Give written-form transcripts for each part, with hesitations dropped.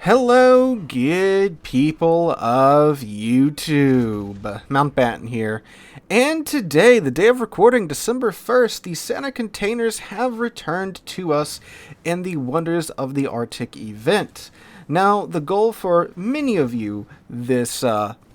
Hello, good people of YouTube. Mountbatten here. And today, the day of recording, December 1st, the Santa containers have returned to us in the Wonders of the Arctic event. Now, the goal for many of you this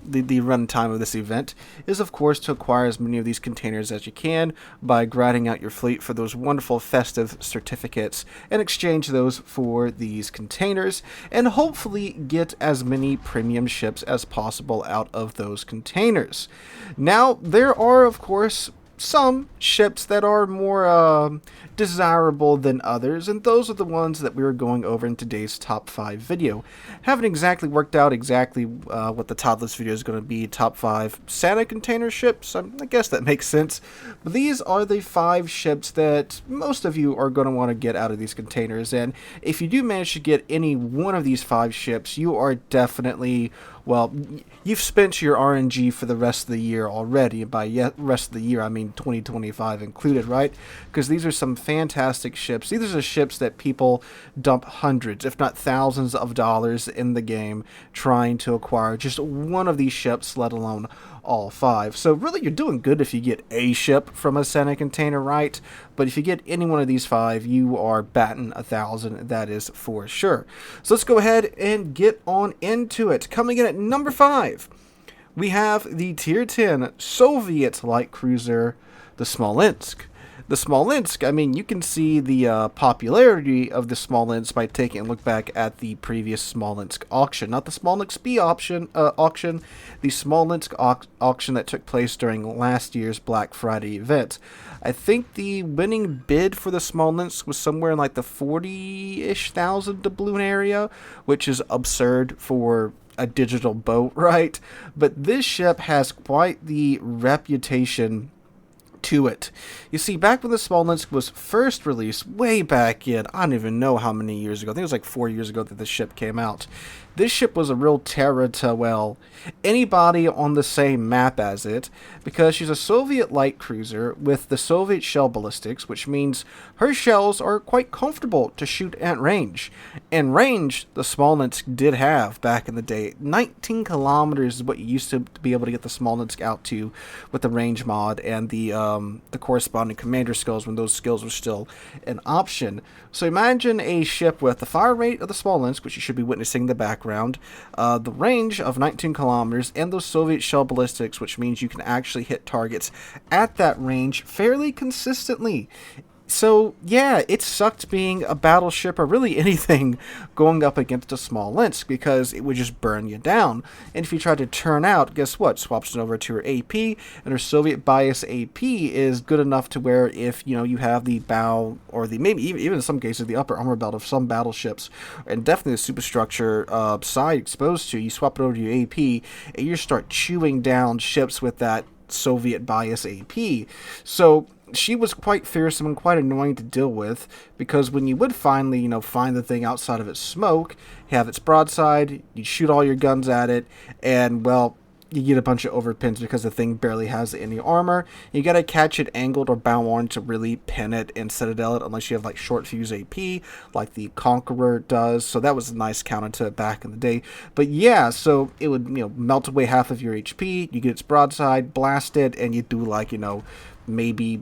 the runtime of this event is, of course, to acquire as many of these containers as you can by grinding out your fleet for those wonderful festive certificates and exchange those for these containers and hopefully get as many premium ships as possible out of those containers. Now, there are, of course, some ships that are more desirable than others, and those are the ones that we are going over in today's top 5 video. Haven't exactly worked out exactly what the top of this video is going to be, top 5 Santa container ships. I guess that makes sense, but these are the 5 ships that most of you are going to want to get out of these containers, and if you do manage to get any one of these 5 ships, you are definitely, well, you've spent your RNG for the rest of the year already. By rest of the year, I mean 2025 included, right? Because these are some fantastic ships. These are ships that people dump hundreds, if not thousands of dollars in the game trying to acquire just one of these ships, let alone all 5. So really, you're doing good if you get a ship from a Santa container, right? But if you get any one of these 5, you are batting 1,000, that is for sure. So let's go ahead and get on into it. Coming in at number 5, we have the Tier 10 Soviet light cruiser, the Smolensk. The Smolensk, I mean, you can see the popularity of the Smolensk by taking a look back at the previous Smolensk auction. Not the Smolensk B auction, the Smolensk auction that took place during last year's Black Friday event. I think the winning bid for the Smolensk was somewhere in like the 40-ish thousand doubloon area, which is absurd for a digital boat, right? But this ship has quite the reputation to it. You see, back when the Smolensk was first released, way back in, I don't even know how many years ago, I think it was like 4 years ago that the ship came out. This ship was a real terror to, well, anybody on the same map as it, because she's a Soviet light cruiser with the Soviet shell ballistics, which means her shells are quite comfortable to shoot at range. And range, the Smolensk did have back in the day. 19 kilometers is what you used to be able to get the Smolensk out to with the range mod and the corresponding commander skills when those skills were still an option. So imagine a ship with the fire rate of the Smolensk, which you should be witnessing in the background, the range of 19 kilometers, and those Soviet shell ballistics, which means you can actually hit targets at that range fairly consistently. So, yeah, it sucked being a battleship or really anything going up against a Smolensk because it would just burn you down. And if you tried to turn out, guess what? Swaps it over to her AP, and her Soviet bias AP is good enough to where if, you know, you have the bow or the maybe even in some cases the upper armor belt of some battleships and definitely the superstructure side exposed to, you swap it over to your AP and you start chewing down ships with that Soviet bias AP. So she was quite fearsome and quite annoying to deal with because when you would finally, you know, find the thing outside of its smoke, have its broadside, you shoot all your guns at it, and, well, you get a bunch of overpins because the thing barely has any armor. You gotta catch it angled or bow on to really pin it and citadel it unless you have like short fuse AP like the Conqueror does. So that was a nice counter to it back in the day. But yeah, so it would, you know, melt away half of your HP, you get its broadside, blast it, and you do like, you know, maybe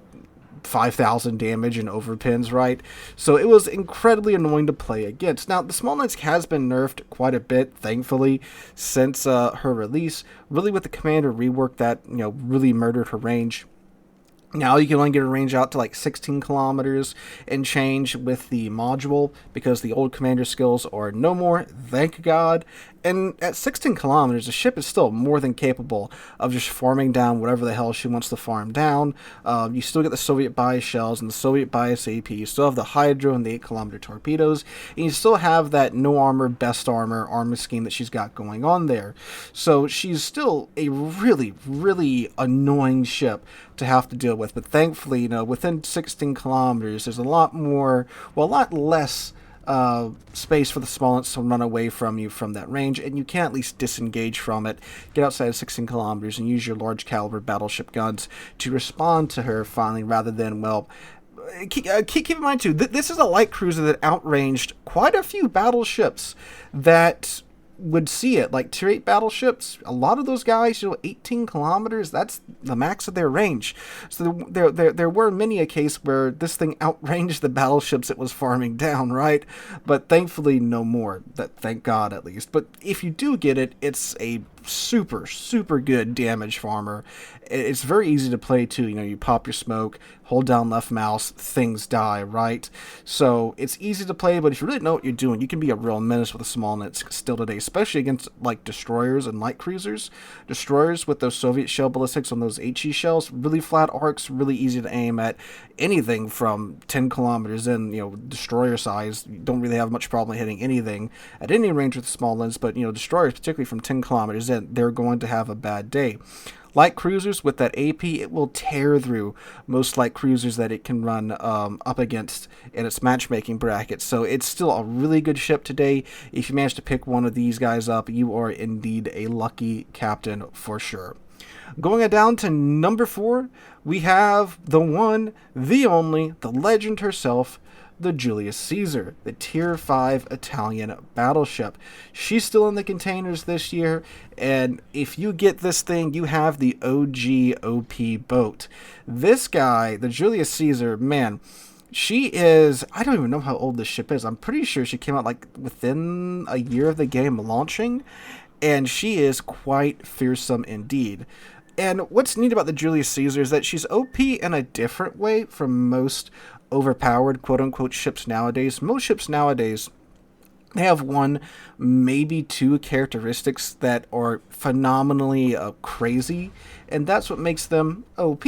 5,000 damage and overpins, right? So it was incredibly annoying to play against. Now, the Smolensk has been nerfed quite a bit, thankfully, since her release. Really, with the commander rework that, you know, really murdered her range. Now you can only get a range out to like 16 kilometers and change with the module because the old commander skills are no more, thank God. And at 16 kilometers, the ship is still more than capable of just farming down whatever the hell she wants to farm down. You still get the Soviet bias shells and the Soviet bias AP. You still have the Hydro and the 8-kilometer torpedoes. And you still have that no armor, best armor scheme that she's got going on there. So she's still a really, really annoying ship to have to deal with. But thankfully, you know, within 16 kilometers, there's a lot more, well, a lot less space for the Smolensk to run away from you from that range, and you can at least disengage from it, get outside of 16 kilometers, and use your large caliber battleship guns to respond to her finally, rather than, well, Keep in mind too, this is a light cruiser that outranged quite a few battleships that would see it, like tier 8 battleships. A lot of those guys, 18 kilometers, that's the max of their range. So there were many a case where this thing outranged the battleships it was farming down, right? But thankfully no more. Thank God, at least. But if you do get it, it's a super good damage farmer. It's very easy to play too. You pop your smoke, hold down left mouse, things die, right? So it's easy to play, but if you really know what you're doing, you can be a real menace with a Smolensk still today, especially against like destroyers and light cruisers. Destroyers with those Soviet shell ballistics on those HE shells, really flat arcs, really easy to aim at anything from 10 kilometers in. Destroyer size, you don't really have much problem hitting anything at any range with small lens, but destroyers, particularly from 10 kilometers in, they're going to have a bad day. Light cruisers with that AP, it will tear through most light cruisers that it can run up against in its matchmaking bracket. So it's still a really good ship today. If you manage to pick one of these guys up, you are indeed a lucky captain for sure. Going down to number 4, we have the one, the only, the legend herself, the Julius Caesar, the Tier 5 Italian battleship. She's still in the containers this year, and if you get this thing, you have the OG OP boat. This guy, the Julius Caesar, man, she is, I don't even know how old this ship is. I'm pretty sure she came out like within a year of the game launching, and she is quite fearsome indeed. And what's neat about the Julius Caesar is that she's OP in a different way from most overpowered quote-unquote ships nowadays. Most ships nowadays, they have one, maybe two characteristics that are phenomenally crazy, and that's what makes them OP.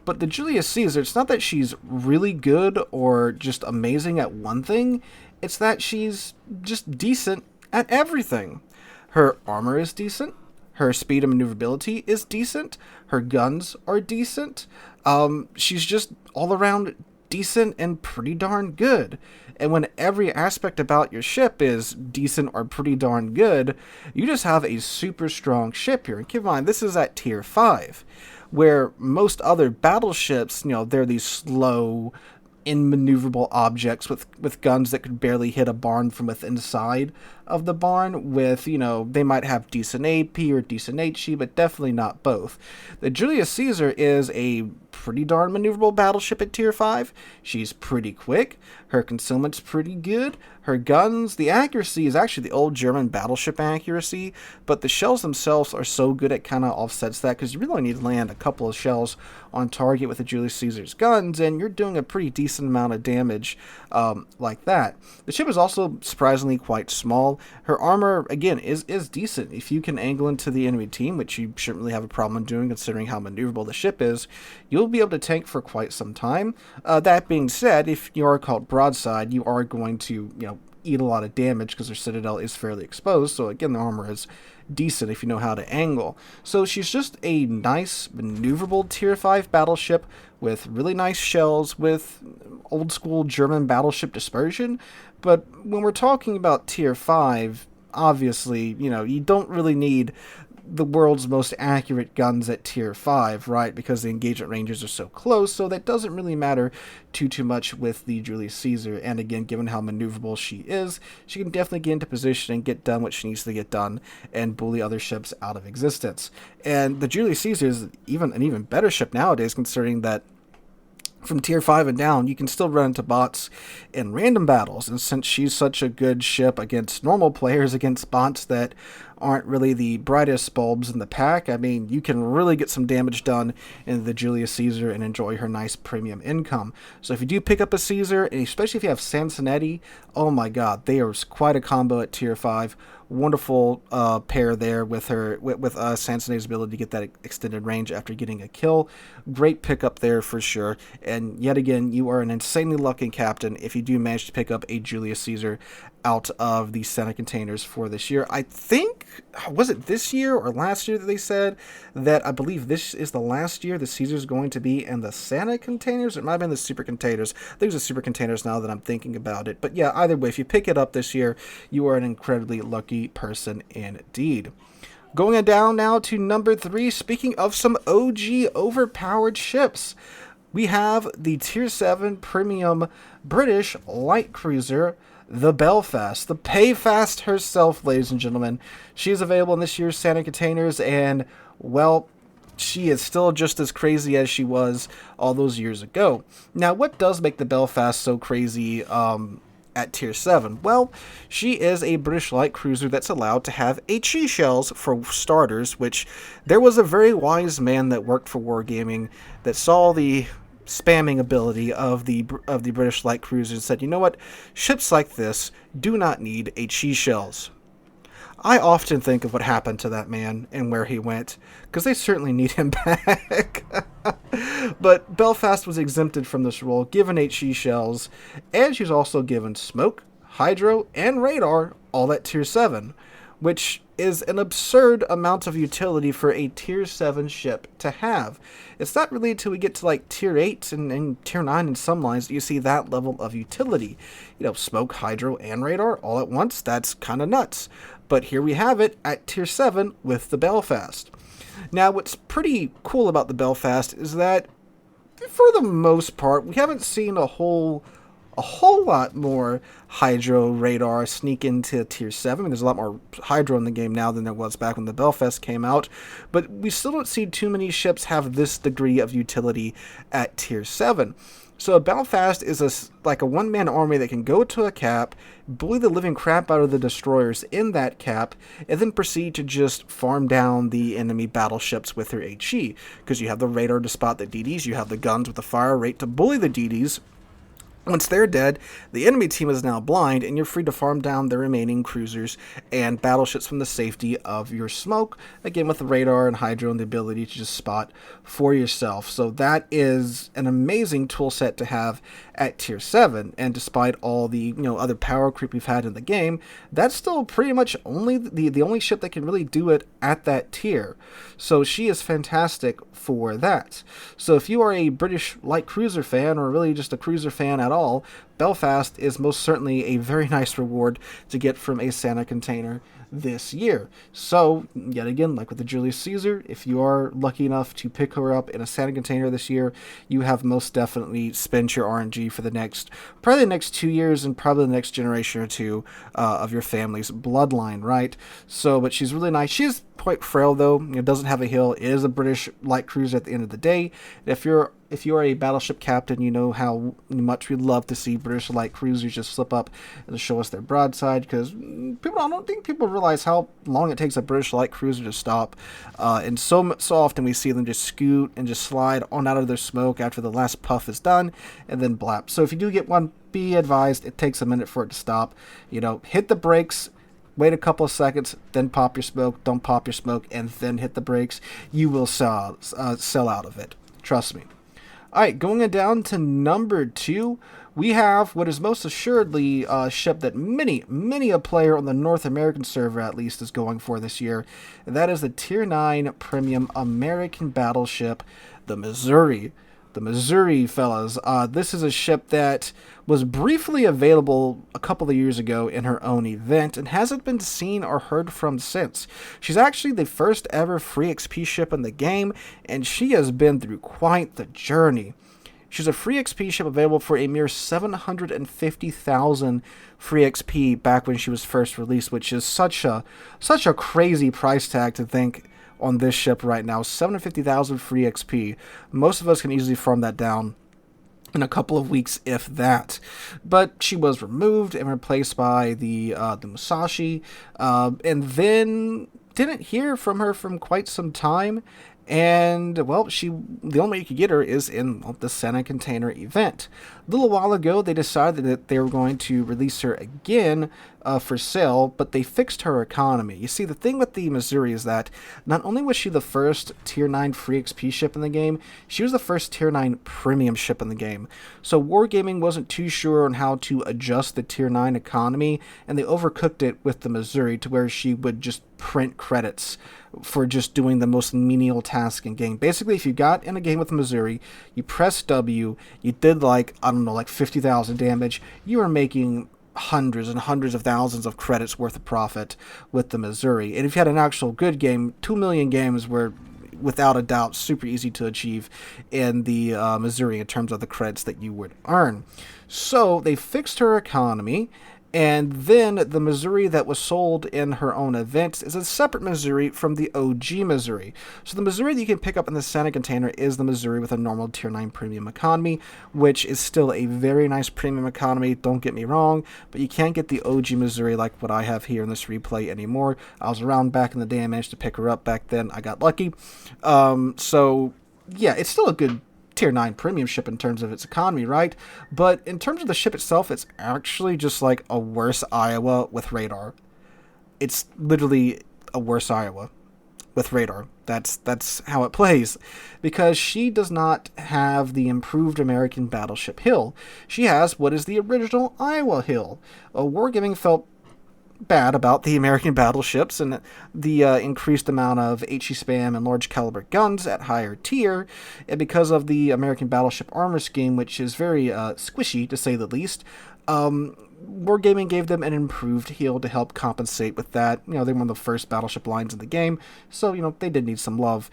But the Julius Caesar, it's not that she's really good or just amazing at one thing, it's that she's just decent at everything. Her armor is decent. Her speed and maneuverability is decent. Her guns are decent. She's just all around decent and pretty darn good. And when every aspect about your ship is decent or pretty darn good, you just have a super strong ship here. And keep in mind, this is at tier 5, where most other battleships, they're these slow, immaneuverable objects with guns that could barely hit a barn from within inside of the barn with, they might have decent AP or decent HE, but definitely not both. The Julius Caesar is a pretty darn maneuverable battleship at tier 5. She's pretty quick. Her concealment's pretty good. Her guns, the accuracy is actually the old German battleship accuracy, but the shells themselves are so good it kind of offsets that, because you really only need to land a couple of shells on target with the Julius Caesar's guns, and you're doing a pretty decent amount of damage like that. The ship is also surprisingly quite small. Her armor, again, is decent. If you can angle into the enemy team, which you shouldn't really have a problem doing considering how maneuverable the ship is, you'll be able to tank for quite some time. That being said, if you are caught broadside, you are going to, eat a lot of damage because her citadel is fairly exposed. So again, the armor is decent if you know how to angle. So she's just a nice maneuverable tier 5 battleship with really nice shells, with old school German battleship dispersion. But when we're talking about tier 5, obviously, you don't really need the world's most accurate guns at tier 5, right? Because the engagement ranges are so close, so that doesn't really matter too much with the Julius Caesar. And again, given how maneuverable she is, she can definitely get into position and get done what she needs to get done and bully other ships out of existence. And the Julius Caesar is an even better ship nowadays, considering that from tier 5 and down, you can still run into bots in random battles, and since she's such a good ship against normal players, against bots that aren't really the brightest bulbs in the pack, I mean, you can really get some damage done in the Julius Caesar and enjoy her nice premium income. So if you do pick up a Caesar, and especially if you have Sansonetti, oh my god, they are quite a combo at tier 5. Wonderful pair there with her with Sansonetti's ability to get that extended range after getting a kill. Great pickup there for sure. And yet again, you are an insanely lucky captain if you do manage to pick up a Julius Caesar out of the Senate containers for this year. I think, was it this year or last year that they said that, I believe this is the last year the Caesar's going to be in the Santa containers? It might have been the super containers. I think it's the super containers now that I'm thinking about it. But yeah, either way, if you pick it up this year, you are an incredibly lucky person indeed. Going down now to number 3, speaking of some OG overpowered ships. we have the Tier 7 Premium British Light Cruiser, the Belfast, the Payfast herself, ladies and gentlemen. She is available in this year's Santa Containers, and, well, she is still just as crazy as she was all those years ago. Now, what does make the Belfast so crazy at Tier 7? Well, she is a British light cruiser that's allowed to have HE shells for starters, which there was a very wise man that worked for Wargaming that saw the spamming ability of the British light cruiser and said, you know what, ships like this do not need HE shells. I often think of what happened to that man and where he went, because they certainly need him back. But Belfast was exempted from this role, given HE shells, and she's also given smoke, hydro, and radar, all at Tier 7, which is an absurd amount of utility for a Tier 7 ship to have. It's not really until we get to like Tier 8 and Tier 9 in some lines that you see that level of utility. You know, smoke, hydro, and radar all at once, that's kind of nuts. But here we have it at Tier 7 with the Belfast. Now, what's pretty cool about the Belfast is that, for the most part, we haven't seen a whole lot more hydro radar sneak into Tier 7. There's a lot more hydro in the game now than there was back when the Belfast came out, but we still don't see too many ships have this degree of utility at Tier 7. So a Belfast is like a one-man army that can go to a cap, bully the living crap out of the destroyers in that cap, and then proceed to just farm down the enemy battleships with their HE. Because you have the radar to spot the DDs, you have the guns with the fire rate to bully the DDs. Once they're dead, the enemy team is now blind, and you're free to farm down the remaining cruisers and battleships from the safety of your smoke, again with the radar and hydro and the ability to just spot for yourself. So that is an amazing tool set to have at Tier 7, and despite all the other power creep we've had in the game, that's still pretty much only the only ship that can really do it at that tier. So she is fantastic for that. So if you are a British light cruiser fan, or really just a cruiser fan at all, Belfast is most certainly a very nice reward to get from a Santa container this year. So, yet again, like with the Julius Caesar, if you are lucky enough to pick her up in a Santa container this year, you have most definitely spent your RNG for probably the next 2 years and probably the next generation or two of your family's bloodline, right? So, but she's really nice. She's quite frail though. It doesn't have a hill. It is a British light cruiser at the end of the day. If you're a battleship captain, you know how much we love to see British light cruisers just slip up and show us their broadside, because I don't think people realize how long it takes a British light cruiser to stop. And so often we see them just scoot and just slide on out of their smoke after the last puff is done, and then blap. So if you do get one, be advised it takes a minute for it to stop. Hit the brakes, wait a couple of seconds, then pop your smoke, don't pop your smoke, and then hit the brakes. You will sell out of it. Trust me. Alright, going down to number 2, we have what is most assuredly a ship that many a player on the North American server at least is going for this year. And that is the Tier 9 Premium American Battleship, the Missouri. The Missouri, fellas. This is a ship that was briefly available a couple of years ago in her own event and hasn't been seen or heard from since. She's actually the first ever free XP ship in the game, and she has been through quite the journey. She's a free XP ship available for a mere 750,000 free XP back when she was first released, which is such a crazy price tag to think on this ship right now. 750,000 free XP. Most of us can easily farm that down in a couple of weeks, if that. But she was removed and replaced by the Musashi, and then didn't hear from her from quite some time. And, well, the only way you could get her is in the Santa Container event. A little while ago, they decided that they were going to release her again for sale, but they fixed her economy. You see, the thing with the Missouri is that not only was she the first Tier 9 free XP ship in the game, she was the first Tier 9 premium ship in the game. So Wargaming wasn't too sure on how to adjust the Tier 9 economy, and they overcooked it with the Missouri to where she would just print credits for just doing the most menial task in game. Basically, if you got in a game with Missouri, you press W, you did like 50,000 damage, you were making hundreds and hundreds of thousands of credits worth of profit with the Missouri. And if you had an actual good game, 2 million games where without a doubt, super easy to achieve in the Missouri in terms of the credits that you would earn. So they fixed her economy, and then the Missouri that was sold in her own events is a separate Missouri from the OG Missouri. So the Missouri that you can pick up in the Santa container is the Missouri with a normal Tier 9 premium economy, which is still a very nice premium economy, don't get me wrong, but you can't get the OG Missouri like what I have here in this replay anymore. I was around back in the day, I managed to pick her up back then, I got lucky. So yeah, it's still a good Tier 9 premium ship in terms of its economy, right? But in terms of the ship itself, it's actually just like a worse Iowa with radar. It's literally a worse Iowa with radar. That's how it plays. Because she does not have the improved American battleship hill. She has what is the original Iowa hill. Wargaming felt bad about the American battleships and the increased amount of HE spam and large caliber guns at higher tier, and because of the American battleship armor scheme, which is very squishy to say the least, Wargaming gave them an improved heel to help compensate with that. You know, they were one of the first battleship lines in the game, so, you know, they did need some love.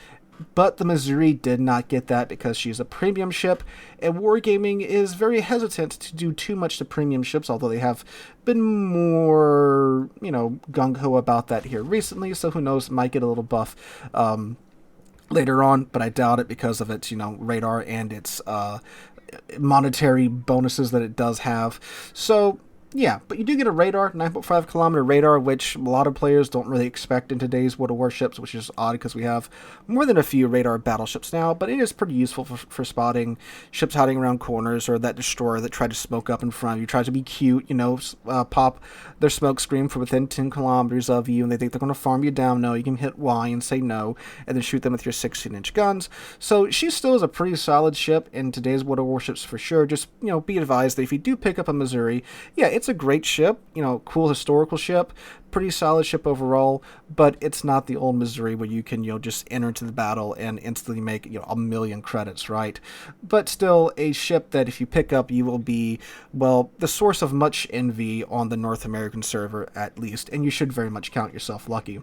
But the Missouri did not get that because she's a premium ship, and Wargaming is very hesitant to do too much to premium ships, although they have been more, you know, gung-ho about that here recently, so who knows, might get a little buff later on, but I doubt it because of its, you know, radar and its monetary bonuses that it does have. So yeah, but you do get a radar, 9.5 kilometer radar, which a lot of players don't really expect in today's World of Warships, which is odd because we have more than a few radar battleships now, but it is pretty useful for spotting ships hiding around corners or that destroyer that try to smoke up in front of you, tries to be cute, you know, pop their smoke screen from within 10 kilometers of you, and they think they're going to farm you down. No, you can hit Y and say no, and then shoot them with your 16-inch guns. So she still is a pretty solid ship in today's World of Warships for sure. Just, you know, be advised that if you do pick up a Missouri, yeah, it's a great ship, you know, cool historical ship, pretty solid ship overall, but it's not the old Missouri where you can, you know, just enter into the battle and instantly make, you know, a million credits, right? But still a ship that if you pick up, you will be, well, the source of much envy on the North American server at least, and you should very much count yourself lucky.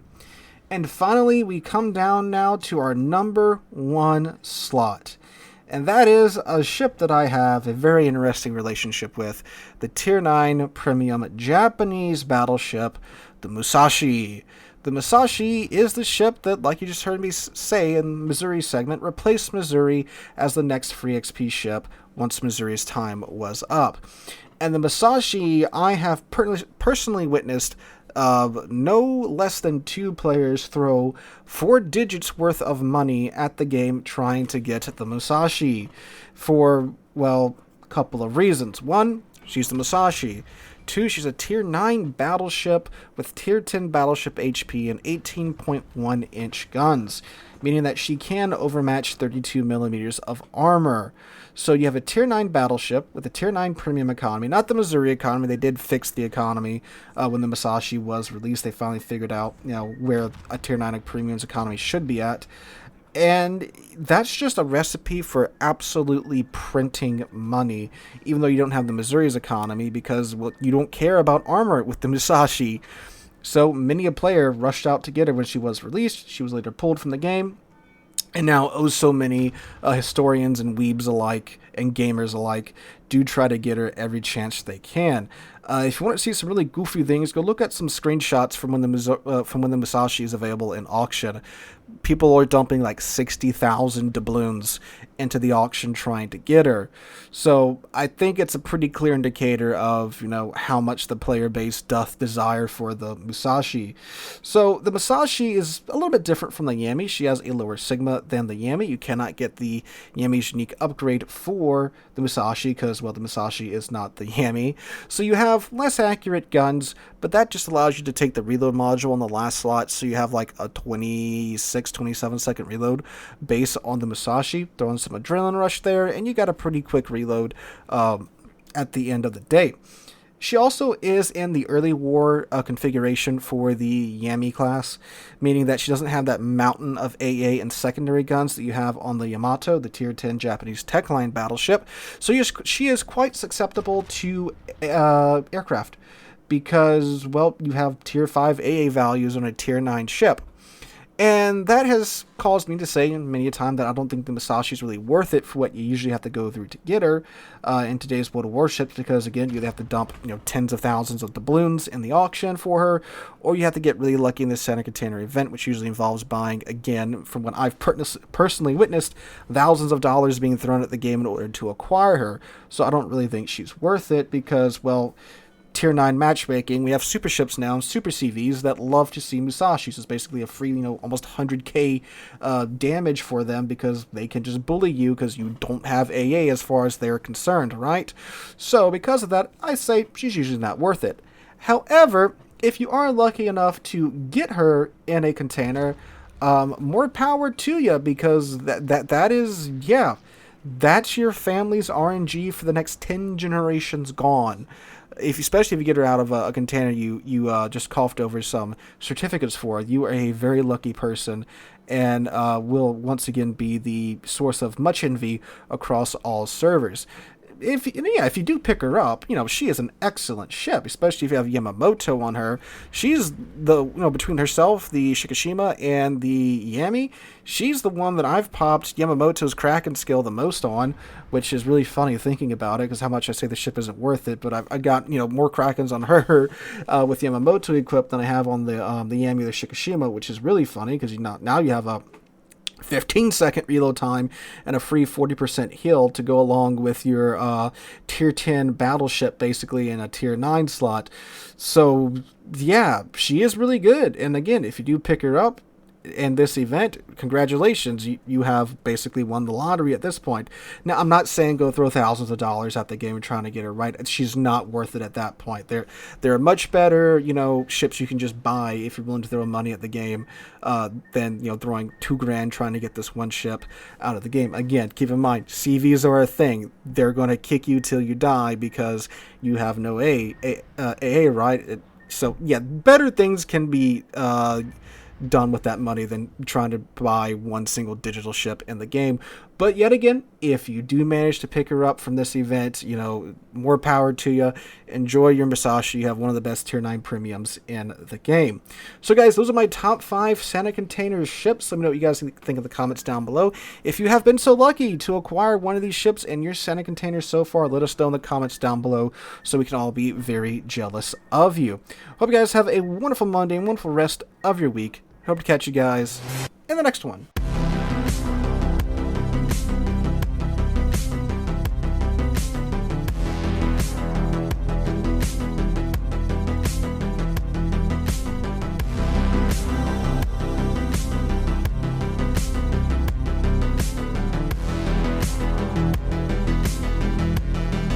And finally, we come down now to our number one slot. And that is a ship that I have a very interesting relationship with, the Tier 9 Premium Japanese battleship, the Musashi. The Musashi is the ship that, like you just heard me say in the Missouri segment, replaced Missouri as the next free XP ship once Missouri's time was up. And the Musashi, I have personally witnessed no less than 2 players throw 4 digits worth of money at the game trying to get the Musashi for, well, a couple of reasons. 1, she's the Musashi. 2, she's a Tier 9 battleship with Tier 10 battleship HP and 18.1-inch guns, meaning that she can overmatch 32 millimeters of armor. So you have a Tier 9 battleship with a Tier 9 premium economy, not the Missouri economy. They did fix the economy when the Musashi was released. They finally figured out, you know, where a Tier 9 premium's economy should be at. And that's just a recipe for absolutely printing money, even though you don't have the Missouri's economy, because, well, you don't care about armor with the Musashi. So many a player rushed out to get her when she was released. She was later pulled from the game. And now, oh, so many historians and weebs alike and gamers alike do try to get her every chance they can. If you want to see some really goofy things, go look at some screenshots from when the Musashi is available in auction. People are dumping like 60,000 doubloons into the auction trying to get her. So I think it's a pretty clear indicator of, you know, how much the player base doth desire for the Musashi. So the Musashi is a little bit different from the Yami. She has a lower sigma than the Yami. You cannot get the Yami's unique upgrade for the Musashi because, well, the Musashi is not the Yami. So you have less accurate guns, but that just allows you to take the reload module on the last slot, so you have like a 27 second reload base on the Musashi, throwing some adrenaline rush there, and you got a pretty quick reload at the end of the day. She also is in the early war configuration for the Yami class, meaning that she doesn't have that mountain of AA and secondary guns that you have on the Yamato, the Tier 10 Japanese tech line battleship. So she is quite susceptible to aircraft because, well, you have Tier 5 AA values on a Tier 9 ship. And that has caused me to say many a time that I don't think the Musashi is really worth it for what you usually have to go through to get her in today's World of Warships, because again, you have to dump tens of thousands of doubloons in the auction for her, or you have to get really lucky in the center container event, which usually involves buying, again, from what I've personally witnessed, thousands of dollars being thrown at the game in order to acquire her. So I don't really think she's worth it because, well, Tier 9 matchmaking, we have super ships now, super CVs that love to see Musashi. So it's basically a free, almost 100k damage for them because they can just bully you because you don't have AA as far as they're concerned, right? So because of that, I say she's usually not worth it. However, if you are lucky enough to get her in a container, more power to you, because that is, yeah, that's your family's RNG for the next 10 generations gone. Especially if you get her out of a container you just coughed over some certificates for, you are a very lucky person, and will once again be the source of much envy across all servers. If you do pick her up, she is an excellent ship, especially if you have Yamamoto on her. She's the, between herself, the Shikishima, and the Yami, she's the one that I've popped Yamamoto's Kraken skill the most on, which is really funny thinking about it, because how much I say the ship isn't worth it, but I got, more Krakens on her with Yamamoto equipped than I have on the Yami or the Shikishima, which is really funny, because now you have a 15-second reload time and a free 40% heal to go along with your tier 10 battleship, basically in a tier 9 slot. So yeah, she is really good. And again, if you do pick her up in this event, congratulations, you have basically won the lottery at this point. Now, I'm not saying go throw thousands of dollars at the game and trying to get her right. She's not worth it at that point. There are much better, ships you can just buy if you're willing to throw money at the game than, throwing $2,000 trying to get this one ship out of the game. Again, keep in mind, CVs are a thing. They're going to kick you till you die because you have no AA, right? So yeah, better things can be done with that money than trying to buy one single digital ship in the game. But yet again, if you do manage to pick her up from this event, more power to you. Enjoy your Musashi. You have one of the best tier 9 premiums in the game. So guys, those are my top 5 Santa Containers ships. Let me know what you guys think in the comments down below. If you have been so lucky to acquire one of these ships in your Santa Containers so far, let us know in the comments down below so we can all be very jealous of you. Hope you guys have a wonderful Monday and wonderful rest of your week. Hope to catch you guys in the next one.